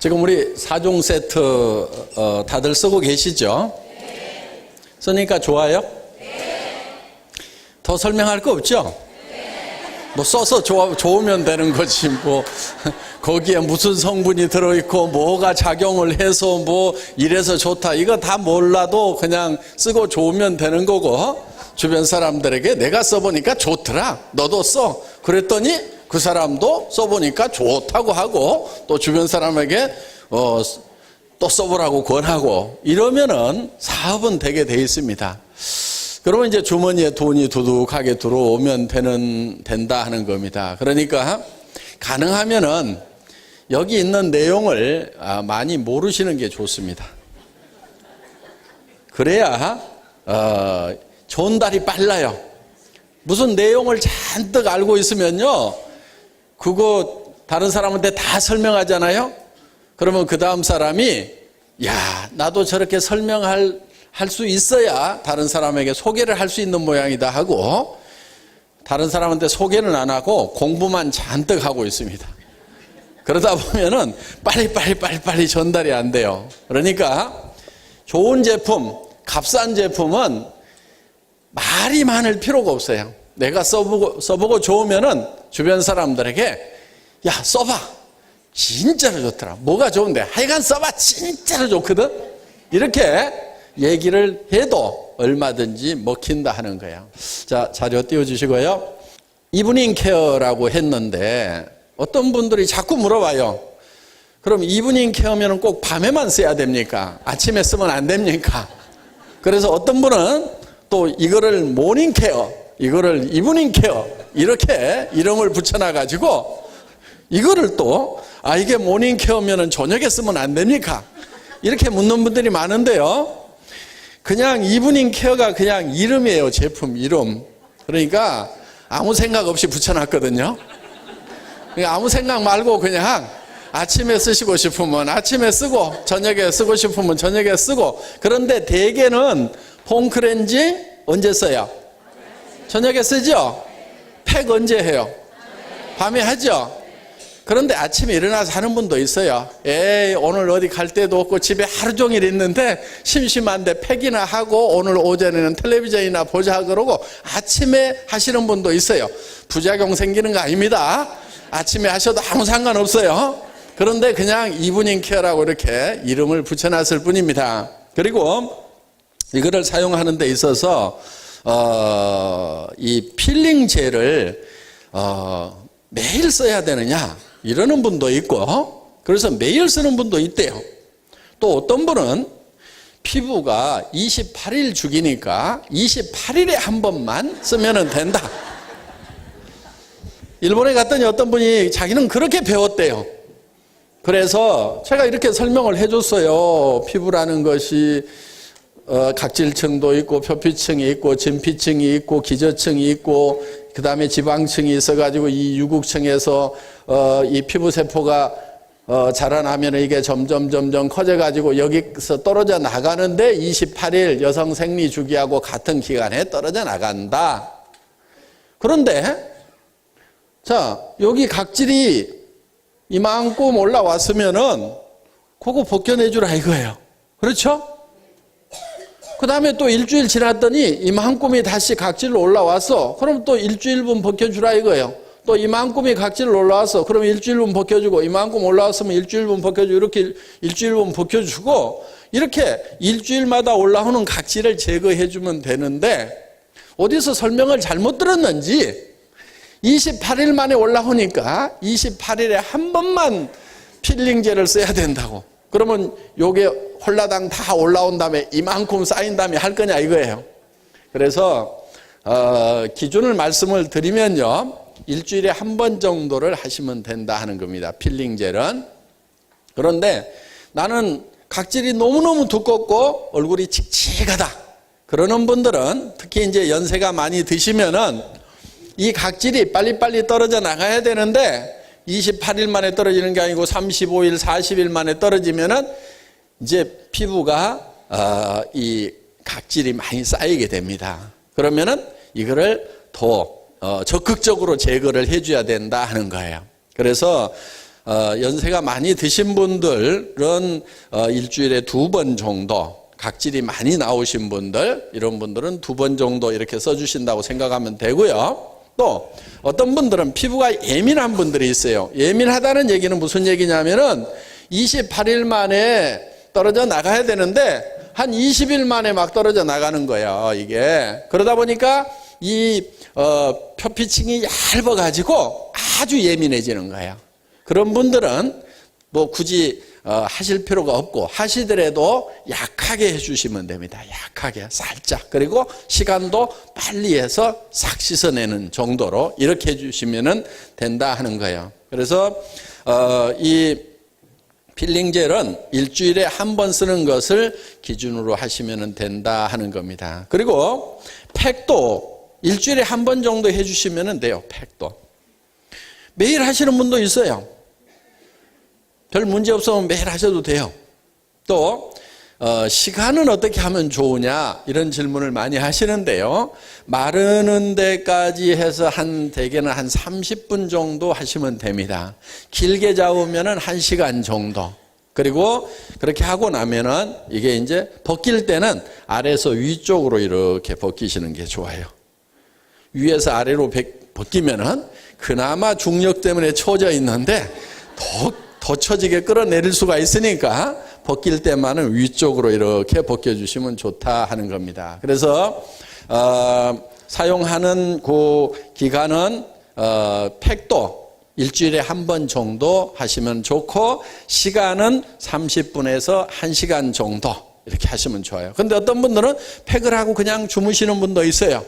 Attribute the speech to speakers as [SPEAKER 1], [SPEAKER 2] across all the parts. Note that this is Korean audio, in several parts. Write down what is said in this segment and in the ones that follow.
[SPEAKER 1] 지금 우리 4종 세트 다들 쓰고 계시죠? 쓰니까 좋아요? 더 설명할 거 없죠? 뭐 써서 좋으면 되는 거지 뭐 거기에 무슨 성분이 들어있고 뭐가 작용을 해서 뭐 이래서 좋다 이거 다 몰라도 그냥 쓰고 좋으면 되는 거고, 주변 사람들에게 내가 써보니까 좋더라 너도 써 그랬더니 그 사람도 써보니까 좋다고 하고 또 주변 사람에게 또 써보라고 권하고 이러면은 사업은 되게 돼 있습니다. 그러면 이제 주머니에 돈이 두둑하게 들어오면 된다 하는 겁니다. 그러니까 가능하면은 여기 있는 내용을 많이 모르시는 게 좋습니다. 그래야 전달이 빨라요. 무슨 내용을 잔뜩 알고 있으면요, 그거 다른 사람한테 다 설명하잖아요. 그러면 그 다음 사람이 야 나도 저렇게 설명할 수 있어야 다른 사람에게 소개를 할 수 있는 모양이다 하고, 다른 사람한테 소개는 안 하고 공부만 잔뜩 하고 있습니다. 그러다 보면은 빨리 전달이 안 돼요. 그러니까 좋은 제품, 값싼 제품은 말이 많을 필요가 없어요. 내가 써보고 좋으면은 주변 사람들에게 야 써봐 진짜로 좋더라, 뭐가 좋은데 하여간 써봐 진짜로 좋거든, 이렇게 얘기를 해도 얼마든지 먹힌다 하는 거예요. 자, 자료 띄워주시고요. 이브닝 케어라고 했는데 어떤 분들이 자꾸 물어봐요. 그럼 이브닝 케어면 꼭 밤에만 써야 됩니까? 아침에 쓰면 안 됩니까? 그래서 어떤 분은 또 이거를 모닝 케어, 이거를 이브닝 케어 이렇게 이름을 붙여놔가지고 이거를 또 이게 모닝 케어면 저녁에 쓰면 안 됩니까? 이렇게 묻는 분들이 많은데요. 그냥 이브닝 케어가 그냥 이름이에요. 제품 이름. 그러니까 아무 생각 없이 붙여놨거든요. 그러니까 아무 생각 말고 그냥 아침에 쓰시고 싶으면 아침에 쓰고 저녁에 쓰고 싶으면 저녁에 쓰고. 그런데 대개는 폼크렌지 언제 써요? 저녁에 쓰죠? 팩 언제 해요? 밤에 하죠? 그런데 아침에 일어나서 하는 분도 있어요. 에이 오늘 어디 갈 데도 없고 집에 하루 종일 있는데 심심한데 팩이나 하고 오늘 오전에는 텔레비전이나 보자 그러고 아침에 하시는 분도 있어요. 부작용 생기는 거 아닙니다. 아침에 하셔도 아무 상관없어요. 그런데 그냥 이브닝 케어라고 이렇게 이름을 붙여놨을 뿐입니다. 그리고 이거를 사용하는 데 있어서 이 필링 젤을 매일 써야 되느냐 이러는 분도 있고, 그래서 매일 쓰는 분도 있대요. 또 어떤 분은 피부가 28일 주기니까 28일에 한 번만 쓰면 된다. 일본에 갔더니 어떤 분이 자기는 그렇게 배웠대요. 그래서 제가 이렇게 설명을 해줬어요. 피부라는 것이 각질층도 있고 표피층이 있고 진피층이 있고 기저층이 있고 그 다음에 지방층이 있어가지고 이 유국층에서 이 피부세포가 자라나면 이게 점점 커져가지고 여기서 떨어져 나가는데 28일 여성 생리주기하고 같은 기간에 떨어져 나간다. 그런데 자 여기 각질이 이만큼 올라왔으면은 그거 벗겨내주라 이거예요. 그렇죠? 그 다음에 또 일주일 지났더니 이만큼이 다시 각질로 올라왔어. 그럼 또 일주일분 벗겨주라 이거예요. 또 이만큼이 각질로 올라왔어. 그럼 일주일분 벗겨주고, 이만큼 올라왔으면 일주일분 벗겨주고, 이렇게 일주일분 벗겨주고, 이렇게 일주일마다 올라오는 각질을 제거해주면 되는데, 어디서 설명을 잘못 들었는지 28일 만에 올라오니까 28일에 한 번만 필링젤을 써야 된다고. 그러면 요게 홀라당 다 올라온 다음에 이만큼 쌓인 다음에 할 거냐 이거예요. 그래서 기준을 말씀을 드리면요, 일주일에 한 번 정도를 하시면 된다 하는 겁니다. 필링젤은. 그런데 나는 각질이 너무너무 두껍고 얼굴이 칙칙하다 그러는 분들은, 특히 이제 연세가 많이 드시면은 이 각질이 빨리빨리 떨어져 나가야 되는데 28일 만에 떨어지는 게 아니고 35일, 40일 만에 떨어지면은 이제 피부가 이 각질이 많이 쌓이게 됩니다. 그러면은 이거를 더 적극적으로 제거를 해줘야 된다 하는 거예요. 그래서 연세가 많이 드신 분들은 일주일에 2번 정도, 각질이 많이 나오신 분들, 이런 분들은 2번 정도 이렇게 써주신다고 생각하면 되고요. 또 어떤 분들은 피부가 예민한 분들이 있어요. 예민하다는 얘기는 무슨 얘기냐면은 28일 만에 떨어져 나가야 되는데 한 20일 만에 막 떨어져 나가는 거예요, 이게. 그러다 보니까 이 표피층이 얇아가지고 아주 예민해지는 거예요. 그런 분들은 뭐 굳이 하실 필요가 없고, 하시더라도 약하게 해주시면 됩니다. 약하게, 살짝. 그리고 시간도 빨리 해서 싹 씻어내는 정도로 이렇게 해주시면 된다 하는 거예요. 그래서 이 필링 젤은 일주일에 한 번 쓰는 것을 기준으로 하시면 된다 하는 겁니다. 그리고 팩도 일주일에 한 번 정도 해주시면 돼요. 팩도. 매일 하시는 분도 있어요. 별 문제 없으면 매일 하셔도 돼요. 또 시간은 어떻게 하면 좋으냐 이런 질문을 많이 하시는데요. 마르는 데까지 해서 대개는 한 30분 정도 하시면 됩니다. 길게 잡으면 1시간 정도. 그리고 그렇게 하고 나면은 이게 이제 벗길 때는 아래에서 위쪽으로 이렇게 벗기시는 게 좋아요. 위에서 아래로 벗기면은 그나마 중력 때문에 처져 있는데 더 처지게 끌어내릴 수가 있으니까 벗길 때만은 위쪽으로 이렇게 벗겨주시면 좋다 하는 겁니다. 그래서 사용하는 그 기간은 팩도 일주일에 한 번 정도 하시면 좋고, 시간은 30분에서 1시간 정도 이렇게 하시면 좋아요. 그런데 어떤 분들은 팩을 하고 그냥 주무시는 분도 있어요.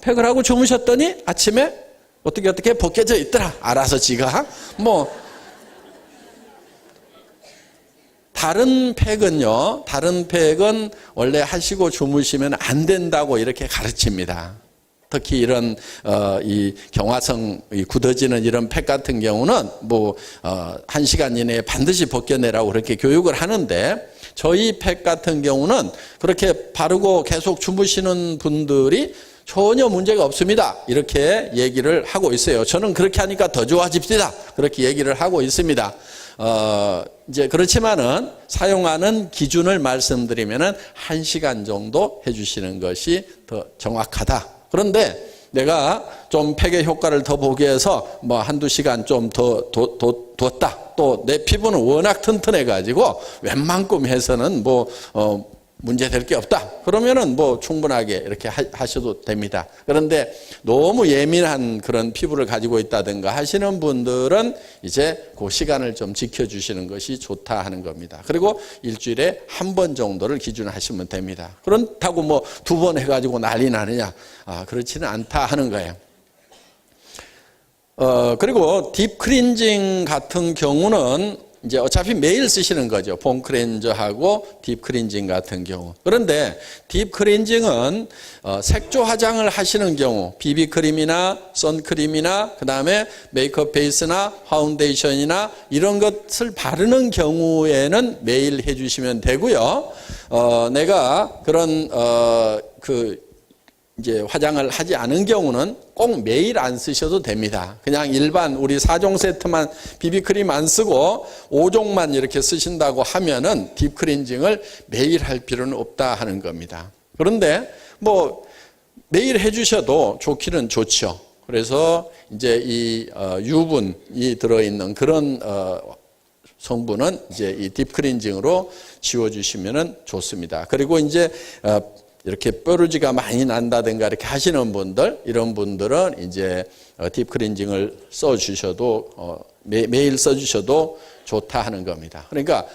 [SPEAKER 1] 팩을 하고 주무셨더니 아침에 어떻게 벗겨져 있더라. 알아서 지가. 다른 팩은 원래 하시고 주무시면 안 된다고 이렇게 가르칩니다. 특히 이런 이 경화성 굳어지는 이런 팩 같은 경우는 1시간 이내에 반드시 벗겨내라고 그렇게 교육을 하는데, 저희 팩 같은 경우는 그렇게 바르고 계속 주무시는 분들이 전혀 문제가 없습니다. 이렇게 얘기를 하고 있어요. 저는 그렇게 하니까 더 좋아집시다. 그렇게 얘기를 하고 있습니다. 이제 그렇지만은 사용하는 기준을 말씀드리면은 1시간 정도 해주시는 것이 더 정확하다. 그런데 내가 좀 팩의 효과를 더 보기 위해서 한두 시간 좀 더 뒀다. 또 내 피부는 워낙 튼튼해가지고 웬만큼 해서는 문제될 게 없다. 그러면은 충분하게 이렇게 하셔도 됩니다. 그런데 너무 예민한 그런 피부를 가지고 있다든가 하시는 분들은 이제 그 시간을 좀 지켜주시는 것이 좋다 하는 겁니다. 그리고 일주일에 한 번 정도를 기준하시면 됩니다. 그렇다고 2번 해가지고 난리 나느냐? 그렇지는 않다 하는 거예요. 그리고 딥 클렌징 같은 경우는 이제 어차피 매일 쓰시는 거죠. 폼 클렌저하고 딥 클렌징 같은 경우. 그런데 딥 클렌징은 색조 화장을 하시는 경우, 비비크림이나 선크림이나 그다음에 메이크업 베이스나 파운데이션이나 이런 것을 바르는 경우에는 매일 해주시면 되고요. 내가 그런 이제 화장을 하지 않은 경우는 꼭 매일 안 쓰셔도 됩니다. 그냥 일반 우리 4종 세트만 비비크림 안 쓰고 5종만 이렇게 쓰신다고 하면은 딥 클렌징을 매일 할 필요는 없다 하는 겁니다. 그런데 매일 해주셔도 좋기는 좋죠. 그래서 이제 이 유분이 들어있는 그런 성분은 이제 이 딥 클렌징으로 지워주시면 좋습니다. 그리고 이제 이렇게 뾰루지가 많이 난다든가 이렇게 하시는 분들, 이런 분들은 이제 딥 클렌징을 써주셔도 매일 써주셔도 좋다 하는 겁니다. 그러니까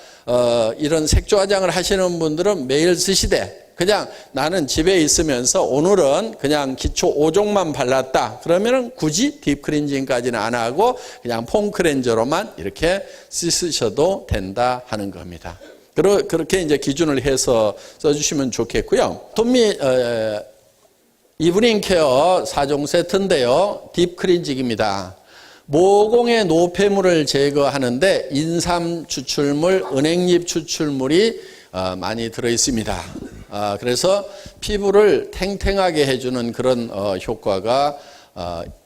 [SPEAKER 1] 이런 색조 화장을 하시는 분들은 매일 쓰시되, 그냥 나는 집에 있으면서 오늘은 그냥 기초 5종만 발랐다. 그러면은 굳이 딥 클렌징까지는 안 하고 그냥 폼 클렌저로만 이렇게 쓰셔도 된다 하는 겁니다. 그렇게 이제 기준을 해서 써주시면 좋겠고요. 톰미 이브닝 케어 4종 세트인데요. 딥 클렌징입니다. 모공의 노폐물을 제거하는데 인삼 추출물, 은행잎 추출물이 많이 들어있습니다. 그래서 피부를 탱탱하게 해주는 그런 효과가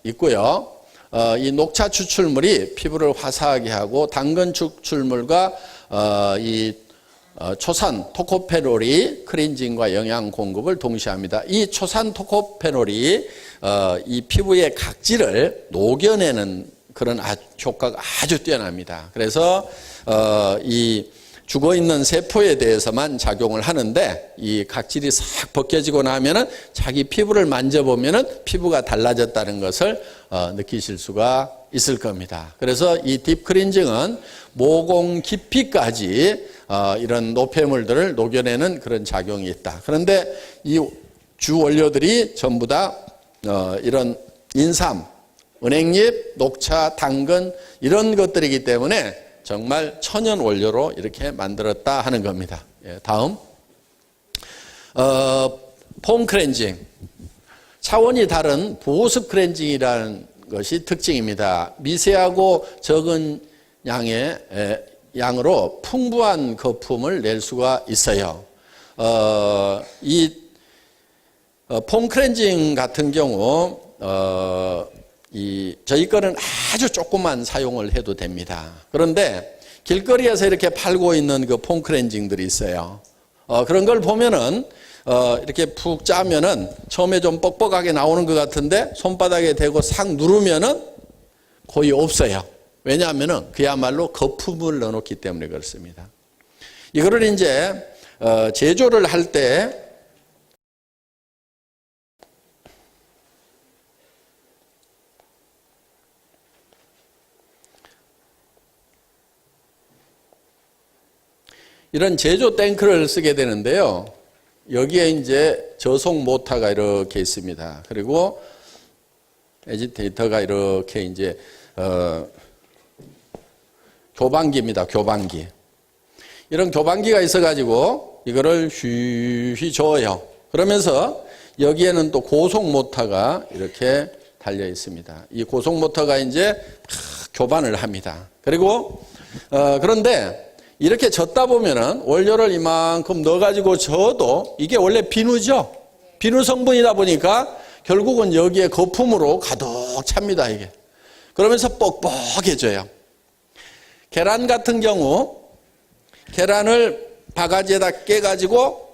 [SPEAKER 1] 있고요. 이 녹차 추출물이 피부를 화사하게 하고 당근 추출물과 이 초산 토코페놀이 클렌징과 영양 공급을 동시에 합니다. 이 초산 토코페놀이 이 피부의 각질을 녹여내는 그런 효과가 아주 뛰어납니다. 그래서 이 죽어있는 세포에 대해서만 작용을 하는데 이 각질이 싹 벗겨지고 나면은 자기 피부를 만져보면은 피부가 달라졌다는 것을 느끼실 수가 있을 겁니다. 그래서 이 딥클렌징은 모공 깊이까지 이런 노폐물들을 녹여내는 그런 작용이 있다. 그런데 이 주 원료들이 전부 다 이런 인삼, 은행잎, 녹차, 당근 이런 것들이기 때문에 정말 천연 원료로 이렇게 만들었다 하는 겁니다. 다음 폼 클렌징, 차원이 다른 보습 클렌징이라는 것이 특징입니다. 미세하고 적은 양으로 풍부한 거품을 낼 수가 있어요. 이 폼 클렌징 같은 경우 저희 거는 아주 조금만 사용을 해도 됩니다. 그런데 길거리에서 이렇게 팔고 있는 그 폼 클렌징들이 있어요. 그런 걸 보면은 이렇게 푹 짜면은 처음에 좀 뻑뻑하게 나오는 것 같은데 손바닥에 대고 싹 누르면은 거의 없어요. 왜냐하면은 그야말로 거품을 넣어놓기 때문에 그렇습니다. 이거를 이제 제조를 할 때 이런 제조 탱크를 쓰게 되는데요. 여기에 이제 저속 모터가 이렇게 있습니다. 그리고 에지테이터가 이렇게 이제 교반기입니다. 교반기. 이런 교반기가 있어가지고 이거를 휘휘 저어요. 그러면서 여기에는 또 고속 모터가 이렇게 달려 있습니다. 이 고속 모터가 이제 교반을 합니다. 그리고 그런데 이렇게 젓다 보면은 원료를 이만큼 넣어가지고 저어도 이게 원래 비누죠. 비누 성분이다 보니까 결국은 여기에 거품으로 가득 찹니다, 이게. 그러면서 뻑뻑해져요. 계란 같은 경우, 계란을 바가지에다 깨가지고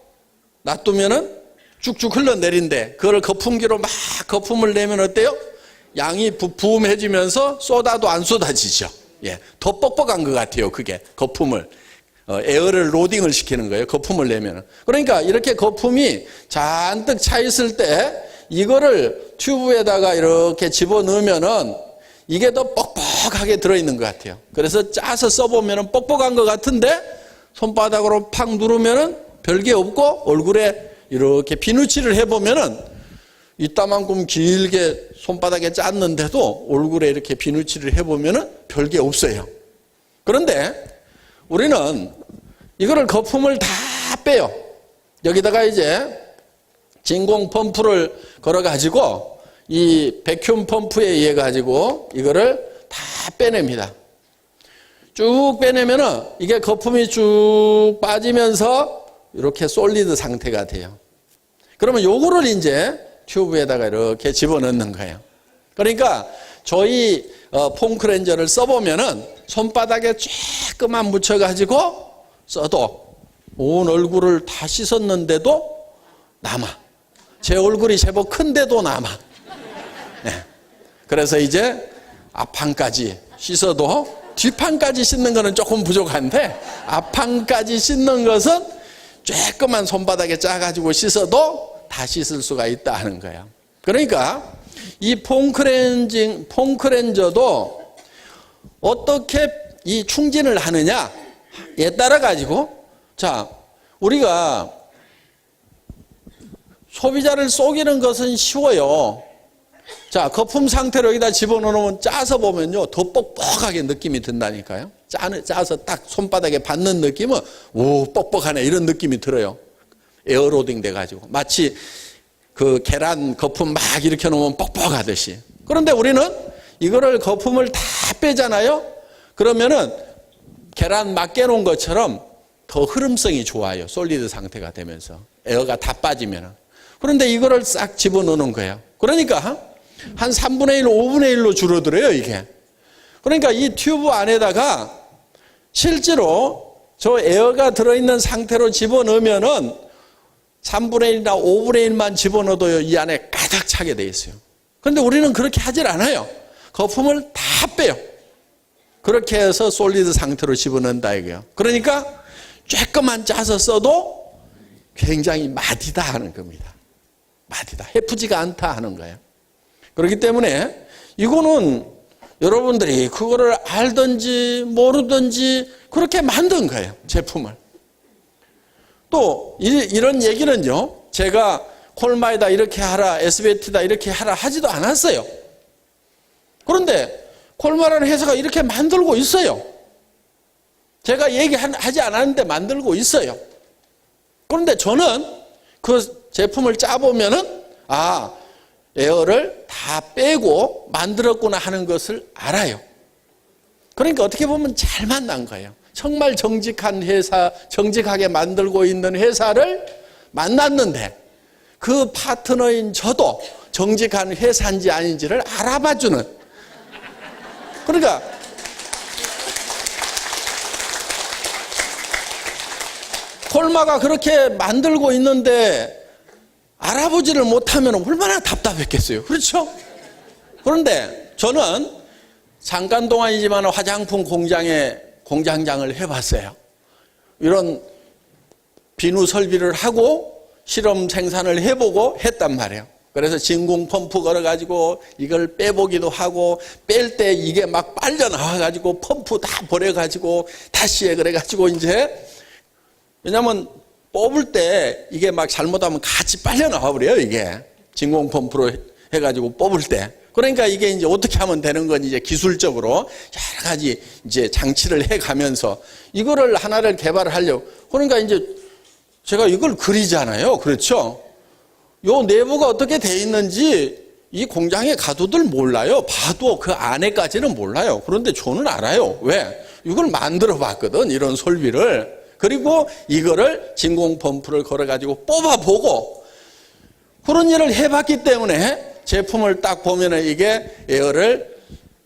[SPEAKER 1] 놔두면은 쭉쭉 흘러내린대. 그걸 거품기로 막 거품을 내면 어때요? 양이 부음해지면서 쏟아도 안 쏟아지죠. 예, 더 뻑뻑한 것 같아요. 그게 거품을 에어를 로딩을 시키는 거예요. 거품을 내면. 그러니까 이렇게 거품이 잔뜩 차 있을 때 이거를 튜브에다가 이렇게 집어넣으면은 이게 더 뻑뻑하게 들어있는 것 같아요. 그래서 짜서 써보면은 뻑뻑한 것 같은데 손바닥으로 팍 누르면은 별게 없고 얼굴에 이렇게 비누칠을 해보면은 이따만큼 길게 손바닥에 짰는데도 얼굴에 이렇게 비누칠을 해보면은 별게 없어요. 그런데 우리는 이거를 거품을 다 빼요. 여기다가 이제 진공 펌프를 걸어가지고 이 백큐ම් 펌프에 의해 가지고 이거를 다 빼냅니다. 쭉 빼내면은 이게 거품이 쭉 빠지면서 이렇게 솔리드 상태가 돼요. 그러면 요거를 이제 튜브에다가 이렇게 집어넣는 거예요. 그러니까 저희 폼 클렌저를 써보면은 손바닥에 조금만 묻혀가지고 써도 온 얼굴을 다 씻었는데도 남아. 제 얼굴이 제법 큰데도 남아. 네. 그래서 이제 앞판까지 씻어도 뒷판까지 씻는 거는 조금 부족한데 앞판까지 씻는 것은 조금만 손바닥에 짜가지고 씻어도 다 씻을 수가 있다 하는 거예요. 그러니까 이 폼 클렌저도 어떻게 이 충진을 하느냐에 따라 가지고 자, 우리가 소비자를 속이는 것은 쉬워요. 자, 거품 상태로 여기다 집어넣으면 짜서 보면요 더 뻑뻑하게 느낌이 든다니까요. 짜서 딱 손바닥에 받는 느낌은 오 뻑뻑하네 이런 느낌이 들어요. 에어로딩 돼가지고 마치 그 계란 거품 막 이렇게 놓으면 뻑뻑하듯이. 그런데 우리는 이거를 거품을 다 빼잖아요. 그러면은 계란 막 깨놓은 것처럼 더 흐름성이 좋아요. 솔리드 상태가 되면서 에어가 다 빠지면은. 그런데 이거를 싹 집어넣는 거예요. 그러니까 한 3분의 1, 5분의 1로 줄어들어요, 이게. 그러니까 이 튜브 안에다가 실제로 저 에어가 들어있는 상태로 집어넣으면은 3분의 1이나 5분의 1만 집어넣어도 이 안에 가득 차게 돼 있어요. 그런데 우리는 그렇게 하질 않아요. 거품을 다 빼요. 그렇게 해서 솔리드 상태로 집어넣는다 이거예요. 그러니까 조금만 짜서 써도 굉장히 마디다 하는 겁니다. 마디다. 해프지가 않다 하는 거예요. 그렇기 때문에 이거는 여러분들이 그거를 알든지 모르든지 그렇게 만든 거예요. 제품을. 또 이런 얘기는요. 제가 콜마에다 이렇게 하라, SBT다 이렇게 하라 하지도 않았어요. 그런데 콜마라는 회사가 이렇게 만들고 있어요. 제가 얘기하지 않았는데 만들고 있어요. 그런데 저는 그 제품을 짜보면은 에어를 다 빼고 만들었구나 하는 것을 알아요. 그러니까 어떻게 보면 잘 만난 거예요. 정말 정직한 회사, 정직하게 만들고 있는 회사를 만났는데 그 파트너인 저도 정직한 회사인지 아닌지를 알아봐주는. 그러니까 콜마가 그렇게 만들고 있는데 알아보지를 못하면 얼마나 답답했겠어요. 그렇죠? 그런데 저는 잠깐 동안이지만 화장품 공장장을 해봤어요. 이런 비누 설비를 하고 실험 생산을 해보고 했단 말이에요. 그래서 진공 펌프 걸어가지고 이걸 빼보기도 하고 뺄 때 이게 막 빨려 나와가지고 펌프 다 버려가지고 다시 해 그래가지고 이제 왜냐면 뽑을 때 이게 막 잘못하면 같이 빨려 나와버려요, 이게. 진공 펌프로 해가지고 뽑을 때. 그러니까 이게 이제 어떻게 하면 되는 건지 이제 기술적으로 여러 가지 이제 장치를 해 가면서 이거를 하나를 개발을 하려고. 그러니까 이제 제가 이걸 그리잖아요. 그렇죠? 요 내부가 어떻게 돼 있는지 이 공장에 가도들 몰라요. 봐도 그 안에까지는 몰라요. 그런데 저는 알아요. 왜? 이걸 만들어 봤거든, 이런 설비를. 그리고 이거를 진공 펌프를 걸어가지고 뽑아보고 그런 일을 해봤기 때문에 제품을 딱 보면은 이게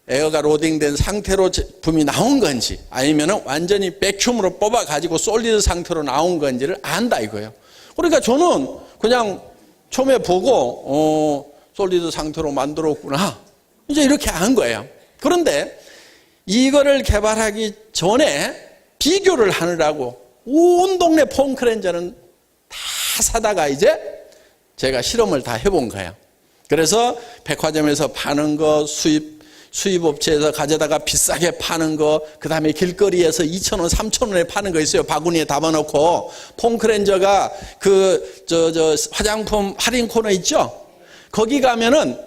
[SPEAKER 1] 에어가 로딩된 상태로 제품이 나온 건지 아니면은 완전히 백큐으로 뽑아가지고 솔리드 상태로 나온 건지를 안다 이거예요. 그러니까 저는 그냥 처음에 보고 솔리드 상태로 만들었구나. 이제 이렇게 안 거예요. 그런데 이거를 개발하기 전에 비교를 하느라고 온 동네 폼클렌저는 다 사다가 이제 제가 실험을 다 해본 거예요. 그래서 백화점에서 파는 거, 수입업체에서 가져다가 비싸게 파는 거, 그 다음에 길거리에서 2,000원, 3,000원에 파는 거 있어요. 바구니에 담아놓고. 폼클렌저가 화장품 할인 코너 있죠? 거기 가면은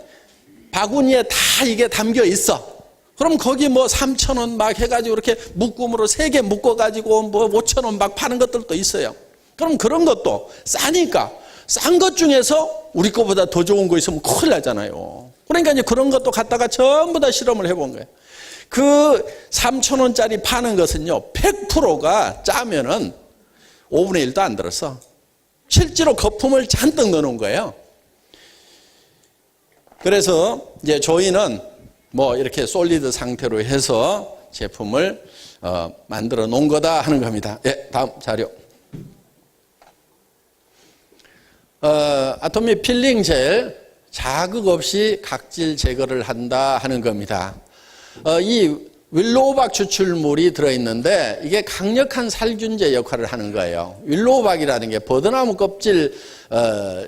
[SPEAKER 1] 바구니에 다 이게 담겨 있어. 그럼 거기 뭐 3,000원 막 해가지고 이렇게 묶음으로 3개 묶어가지고 뭐 5,000원 막 파는 것들도 있어요. 그럼 그런 것도 싸니까 싼 것 중에서 우리 거보다 더 좋은 거 있으면 큰일 나잖아요. 그러니까 이제 그런 것도 갖다가 전부 다 실험을 해본 거예요. 그 3,000원짜리 파는 것은요, 100%가 짜면은 5분의 1도 안 들었어. 실제로 거품을 잔뜩 넣어놓은 거예요. 그래서 이제 저희는 뭐 이렇게 솔리드 상태로 해서 제품을 만들어 놓은 거다 하는 겁니다. 예, 다음 자료. 아토미 필링 젤 자극 없이 각질 제거를 한다 하는 겁니다. 이 윌로우박 추출물이 들어있는데 이게 강력한 살균제 역할을 하는 거예요. 윌로우박이라는 게 버드나무 껍질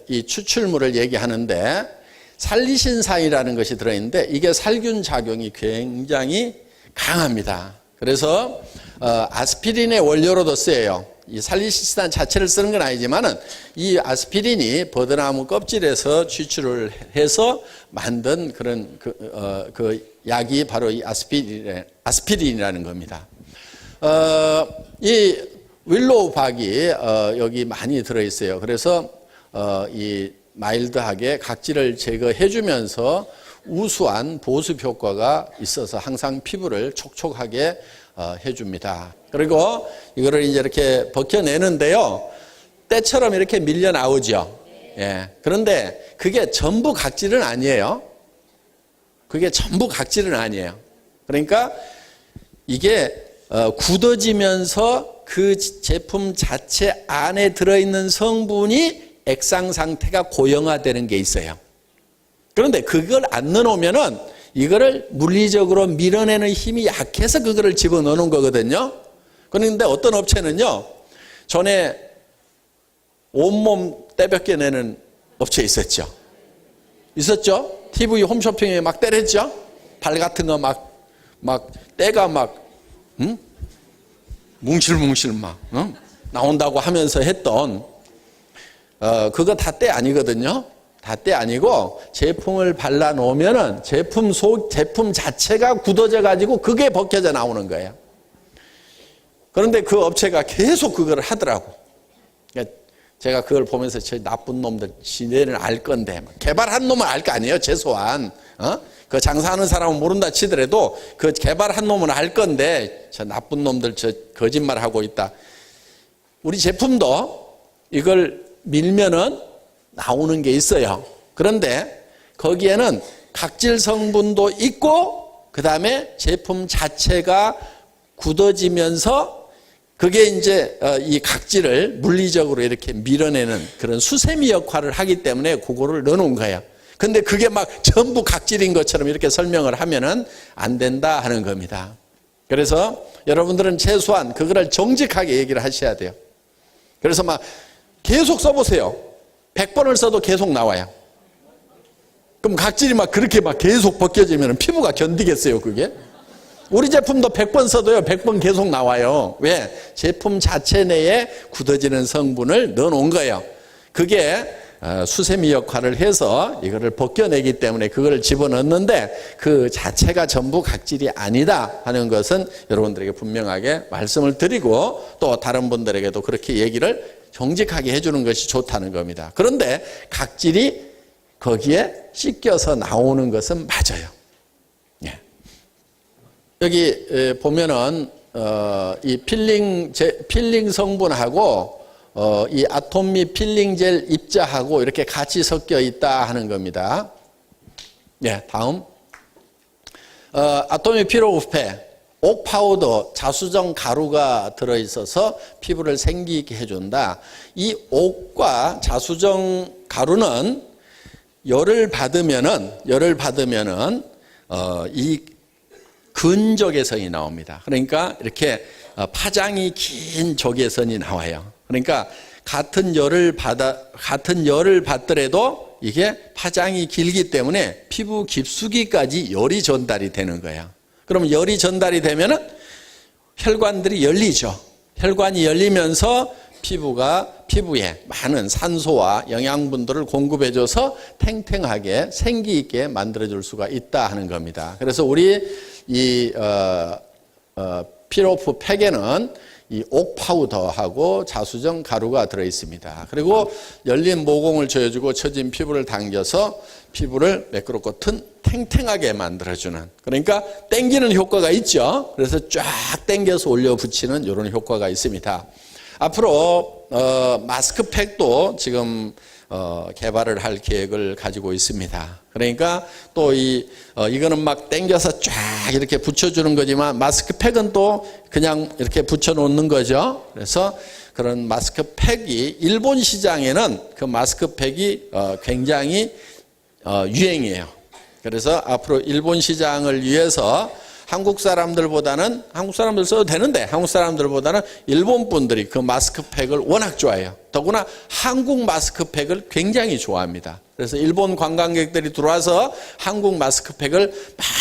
[SPEAKER 1] 이 추출물을 얘기하는데 살리신산이라는 것이 들어있는데 이게 살균 작용이 굉장히 강합니다. 그래서 아스피린의 원료로도 쓰여요. 이 살리신산 자체를 쓰는 건 아니지만은 이 아스피린이 버드나무 껍질에서 추출을 해서 만든 그런 그 약이 바로 이 아스피린이라는 겁니다. 이 윌로우박이 여기 많이 들어있어요. 그래서 이 마일드하게 각질을 제거해 주면서 우수한 보습 효과가 있어서 항상 피부를 촉촉하게 해줍니다. 그리고 이거를 이제 이렇게 벗겨내는데요, 때처럼 이렇게 밀려 나오죠. 예. 그런데 그게 전부 각질은 아니에요. 그게 전부 각질은 아니에요. 그러니까 이게 굳어지면서 그 제품 자체 안에 들어있는 성분이 액상 상태가 고형화되는 게 있어요. 그런데 그걸 안 넣어놓으면은 이거를 물리적으로 밀어내는 힘이 약해서 그거를 집어넣는 거거든요. 그런데 어떤 업체는요, 전에 온몸 떼벗겨 내는 업체 있었죠. TV 홈쇼핑에 막 때렸죠. 발 같은 거 막 때가 막 뭉실뭉실 막 나온다고 하면서 했던 그거 다 때 아니거든요. 다 때 아니고 제품을 발라 놓으면은 제품 자체가 굳어져 가지고 그게 벗겨져 나오는 거예요. 그런데 그 업체가 계속 그걸 하더라고. 그러니까 제가 그걸 보면서 저 나쁜 놈들 지네는 알 건데, 개발한 놈은 알 거 아니에요. 최소한 그 장사하는 사람은 모른다 치더라도 그 개발한 놈은 알 건데, 저 나쁜 놈들 저 거짓말하고 있다. 우리 제품도 이걸 밀면은 나오는 게 있어요. 그런데 거기에는 각질 성분도 있고 그 다음에 제품 자체가 굳어지면서 그게 이제 이 각질을 물리적으로 이렇게 밀어내는 그런 수세미 역할을 하기 때문에 그거를 넣어놓은 거예요. 근데 그게 막 전부 각질인 것처럼 이렇게 설명을 하면은 안 된다 하는 겁니다. 그래서 여러분들은 최소한 그거를 정직하게 얘기를 하셔야 돼요. 그래서 막 계속 써보세요. 100번을 써도 계속 나와요. 그럼 각질이 막 그렇게 막 계속 벗겨지면 피부가 견디겠어요, 그게? 우리 제품도 100번 써도요, 100번 계속 나와요. 왜? 제품 자체 내에 굳어지는 성분을 넣어 놓은 거예요. 그게 수세미 역할을 해서 이거를 벗겨내기 때문에 그걸 집어넣는데 그 자체가 전부 각질이 아니다 하는 것은 여러분들에게 분명하게 말씀을 드리고 또 다른 분들에게도 그렇게 얘기를 정직하게 해주는 것이 좋다는 겁니다. 그런데 각질이 거기에 씻겨서 나오는 것은 맞아요. 예. 여기 보면은 이 필링 성분하고 이 아톰미 필링 젤 입자하고 이렇게 같이 섞여 있다 하는 겁니다. 예, 다음 아톰미 피로우페 옥 파우더, 자수정 가루가 들어있어서 피부를 생기 있게 해준다. 이 옥과 자수정 가루는 열을 받으면은 이 근적외선이 나옵니다. 그러니까 이렇게 파장이 긴 적외선이 나와요. 그러니까 같은 열을 받더라도 이게 파장이 길기 때문에 피부 깊숙이까지 열이 전달이 되는 거예요. 그럼 열이 전달이 되면은 혈관들이 열리죠. 혈관이 열리면서 피부에 많은 산소와 영양분들을 공급해줘서 탱탱하게 생기 있게 만들어줄 수가 있다 하는 겁니다. 그래서 우리 이 피로프 팩에는 이 옥 파우더하고 자수정 가루가 들어 있습니다. 그리고 열린 모공을 조여주고 처진 피부를 당겨서 피부를 매끄럽고 탱탱하게 만들어주는, 그러니까 당기는 효과가 있죠. 그래서 쫙 당겨서 올려 붙이는 이런 효과가 있습니다. 앞으로 마스크팩도 지금 개발을 할 계획을 가지고 있습니다. 그러니까 또 이거는 막 당겨서 쫙 이렇게 붙여주는 거지만 마스크팩은 또 그냥 이렇게 붙여놓는 거죠. 그래서 그런 마스크팩이 일본 시장에는 그 마스크팩이 굉장히 유행이에요. 그래서 앞으로 일본 시장을 위해서 한국 사람들 써도 되는데 한국 사람들보다는 일본 분들이 그 마스크팩을 워낙 좋아해요. 더구나 한국 마스크팩을 굉장히 좋아합니다. 그래서 일본 관광객들이 들어와서 한국 마스크팩을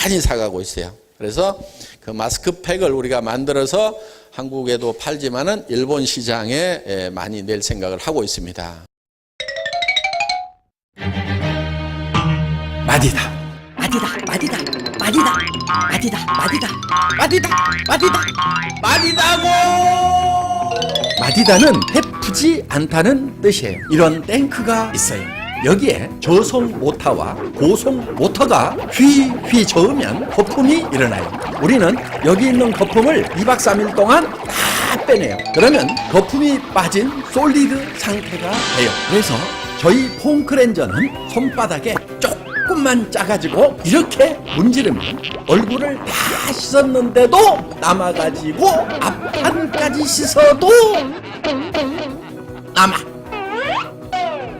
[SPEAKER 1] 많이 사가고 있어요. 그래서 그 마스크팩을 우리가 만들어서 한국에도 팔지만은 일본 시장에 많이 낼 생각을 하고 있습니다. 마디다. 마디다고! 마디다는 해프지 않다는 뜻이에요. 이런 탱크가 있어요. 여기에 저속 모터와 고속 모터가 휘휘 저으면 거품이 일어나요. 우리는 여기 있는 거품을 2박 3일 동안 다 빼내요. 그러면 거품이 빠진 솔리드 상태가 돼요. 그래서 저희 폼 클렌저는 손바닥에 조금
[SPEAKER 2] 조금만 짜가지고 이렇게 문지르면 얼굴을 다 씻었는데도 남아가지고 앞판까지 씻어도 남아.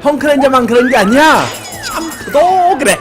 [SPEAKER 2] 헝클렌저만 그런 게 아니야. 샴푸도 그래.